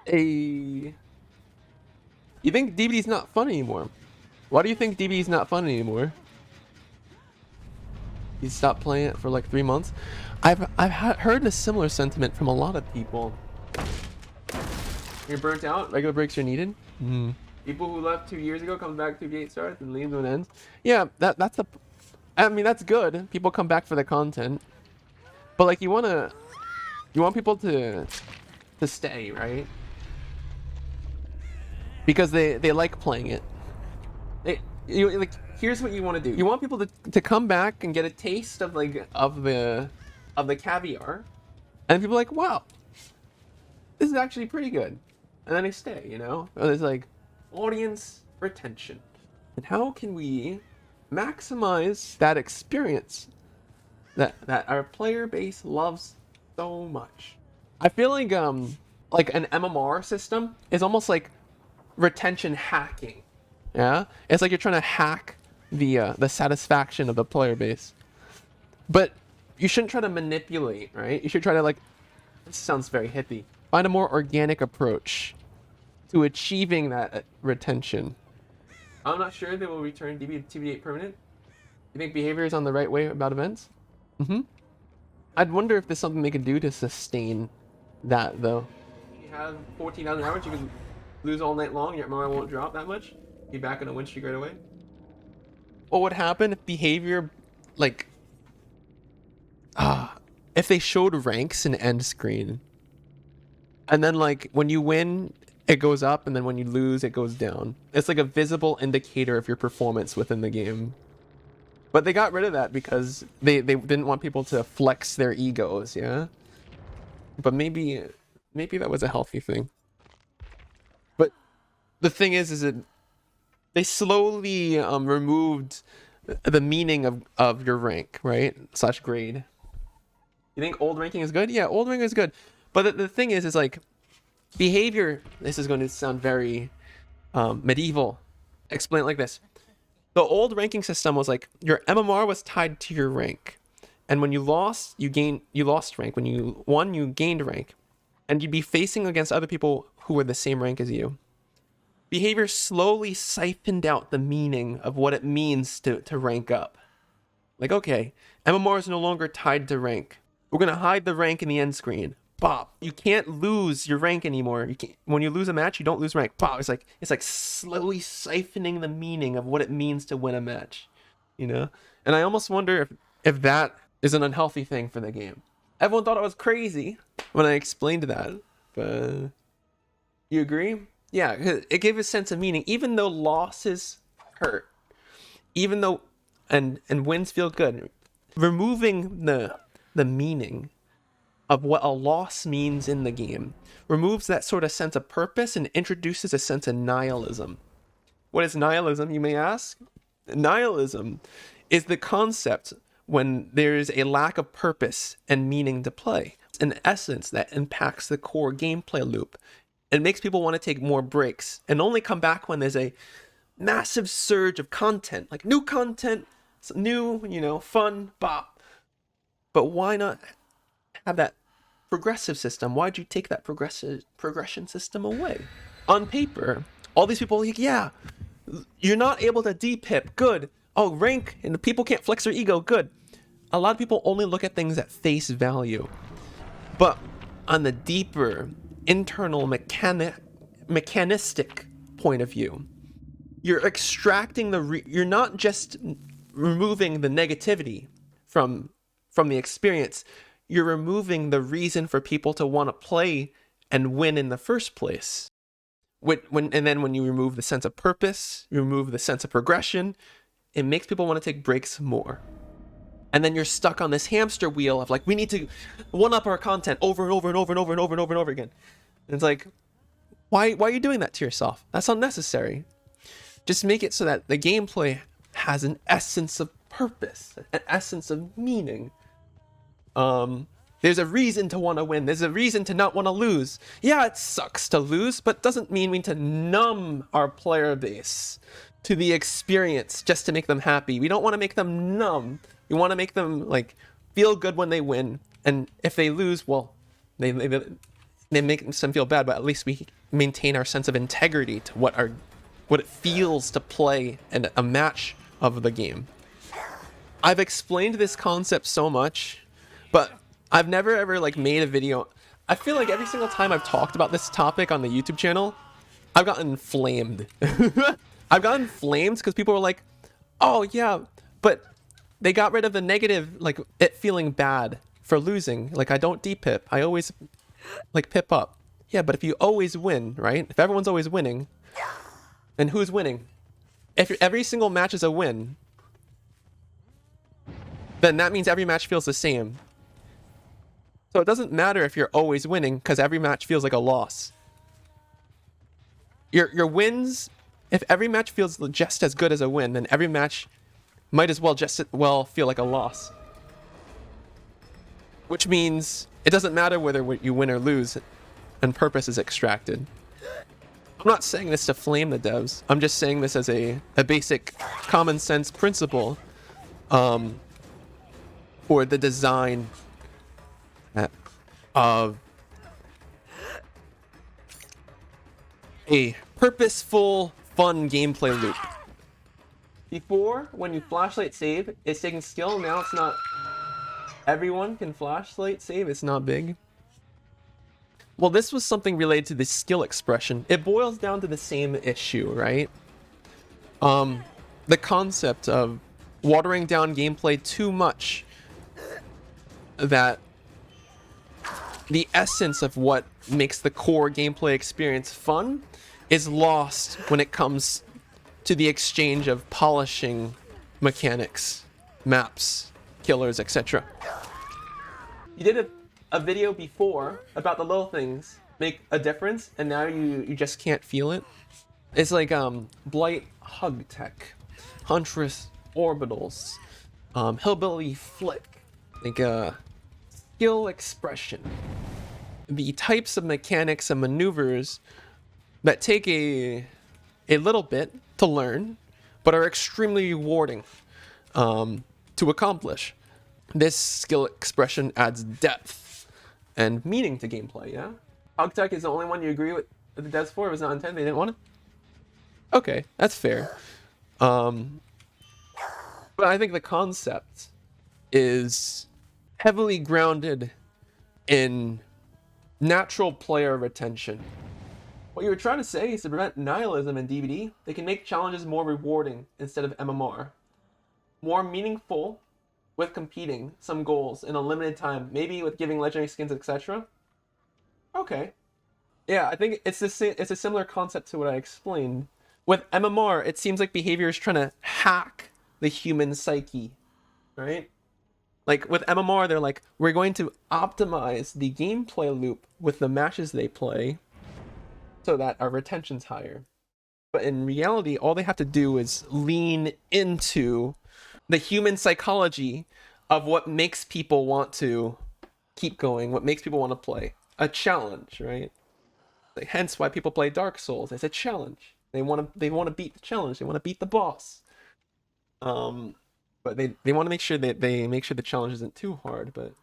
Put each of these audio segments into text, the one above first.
You think DBD's not fun anymore? Why do you think DBD's not fun anymore? You stopped playing it for like 3 months. I've heard a similar sentiment from a lot of people. You're burnt out. Regular breaks are needed. People who left 2 years ago come back to Gate starts and leave when it ends. Yeah, that's a. I mean, that's good. People come back for the content, but like you want people to stay, right? Because they like playing it. Like here's what you want to do. You want people to come back and get a taste of the caviar, and people are like, wow, this is actually pretty good, and then they stay. You know, and it's like audience retention, and how can we maximize that experience that our player base loves so much? I feel like an MMR system is almost like retention hacking. Yeah, it's like you're trying to hack the satisfaction of the player base, but you shouldn't try to manipulate, right? You should try to, like, this sounds very hippie, find a more organic approach to achieving that retention. I'm not sure they will return DB to TBD8 permanent. You think behavior is on the right way about events? I'd wonder if there's something they could do to sustain that, though. You have 14,000 hours, you can lose all night long, your MR won't drop that much. Be back on a win streak right away. What would happen if behavior, like, if they showed ranks in end screen, and then like when you win, it goes up, and then when you lose, it goes down. It's like a visible indicator of your performance within the game. But they got rid of that because they didn't want people to flex their egos, yeah? But maybe that was a healthy thing. But the thing is that they slowly removed the meaning of your rank, right? / grade. You think old ranking is good? Yeah, old ranking is good. But the thing is like, behavior, this is going to sound very medieval. Explain it like this. The old ranking system was like, your MMR was tied to your rank. And when you lost, you lost rank. When you won, you gained rank. And you'd be facing against other people who were the same rank as you. Behavior slowly siphoned out the meaning of what it means to rank up. Like, okay, MMR is no longer tied to rank. We're going to hide the rank in the end screen. Pop. You can't lose your rank anymore. You can't, when you lose a match, you don't lose rank. Pop. It's like slowly siphoning the meaning of what it means to win a match. You know? And I almost wonder if that is an unhealthy thing for the game. Everyone thought I was crazy when I explained that. But you agree? Yeah, it gave a sense of meaning, even though losses hurt, even though and wins feel good. Removing the meaning of what a loss means in the game removes that sort of sense of purpose and introduces a sense of nihilism. What is nihilism, you may ask? Nihilism is the concept when there is a lack of purpose and meaning to play. In essence, that impacts the core gameplay loop. It makes people want to take more breaks and only come back when there's a massive surge of content, like new content, new, fun, bop. But why not have that progressive system? Why'd you take that progression system away? On paper, all these people are like, yeah, you're not able to D-pip, good. Oh, rank, and the people can't flex their ego, good. A lot of people only look at things at face value. But on the deeper, internal, mechanistic point of view, you're extracting you're not just removing the negativity from the experience, you're removing the reason for people to want to play and win in the first place. And then when you remove the sense of purpose, you remove the sense of progression, it makes people want to take breaks more. And then you're stuck on this hamster wheel of like, we need to one-up our content over and over and over and over and over and over and over again. And it's like, why are you doing that to yourself? That's unnecessary. Just make it so that the gameplay has an essence of purpose, an essence of meaning. There's a reason to want to win. There's a reason to not want to lose. Yeah, it sucks to lose, but doesn't mean we need to numb our player base to the experience just to make them happy. We don't want to make them numb. We want to make them like feel good when they win, and if they lose, well, they It makes them feel bad, but at least we maintain our sense of integrity to what it feels to play in a match of the game. I've explained this concept so much, but I've never ever like made a video. I feel like every single time I've talked about this topic on the YouTube channel, I've gotten flamed. I've gotten flamed because people were like, oh yeah, but they got rid of the negative, like it feeling bad for losing. Like I don't depip, I always like pip up. Yeah, but if you always win, right? If everyone's always winning, then who's winning? If every single match is a win, then that means every match feels the same. So it doesn't matter if you're always winning, because every match feels like a loss. Your wins, if every match feels just as good as a win, then every match might as well just feel like a loss. Which means it doesn't matter whether you win or lose, and purpose is extracted. I'm not saying this to flame the devs. I'm just saying this as a basic common sense principle for the design of a purposeful, fun gameplay loop. Before, when you flashlight save, it's taking skill. Now it's not. Everyone can flashlight save. It's not big. Well, this was something related to the skill expression. It boils down to the same issue, right? The concept of watering down gameplay too much, that the essence of what makes the core gameplay experience fun is lost when it comes to the exchange of polishing mechanics, maps, killers, etc. You did a video before about the little things make a difference, and now you just can't feel it. It's like Blight Hug Tech, Huntress Orbitals, Hillbilly Flick, like skill expression. The types of mechanics and maneuvers that take a little bit to learn, but are extremely rewarding to accomplish. This skill expression adds depth and meaning to gameplay, yeah? Hug Tech is the only one you agree with the devs for? It was not intended, they didn't want it? Okay, that's fair. But I think the concept is heavily grounded in natural player retention. What you were trying to say is to prevent nihilism in DBD, they can make challenges more rewarding instead of MMR. More meaningful with competing some goals in a limited time, maybe with giving legendary skins, etc. Okay. Yeah, I think it's a similar concept to what I explained. With MMR, it seems like behavior is trying to hack the human psyche, right? Like with MMR, they're like, we're going to optimize the gameplay loop with the matches they play so that our retention's higher. But in reality, all they have to do is lean into the human psychology of what makes people want to keep going, what makes people want to play. A challenge, right? Like, hence why people play Dark Souls. It's a challenge. They want to beat the challenge. They want to beat the boss. But they want to make sure that they make sure the challenge isn't too hard. But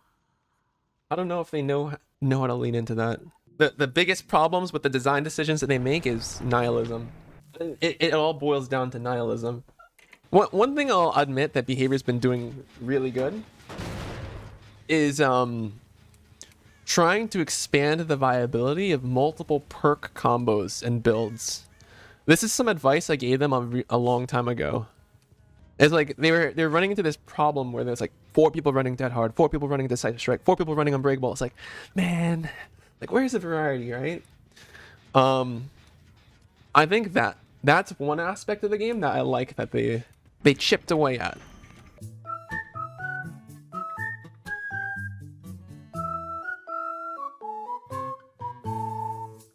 I don't know if they know how to lean into that. The biggest problems with the design decisions that they make is nihilism. It all boils down to nihilism. One thing I'll admit that behavior's been doing really good is trying to expand the viability of multiple perk combos and builds. This is some advice I gave them a long time ago. It's like they're running into this problem where there's like 4 people running Dead Hard, 4 people running Decisive Strike, 4 people running Unbreakable. It's like, man, like where's the variety, right? I think that's one aspect of the game that I like that they chipped away at.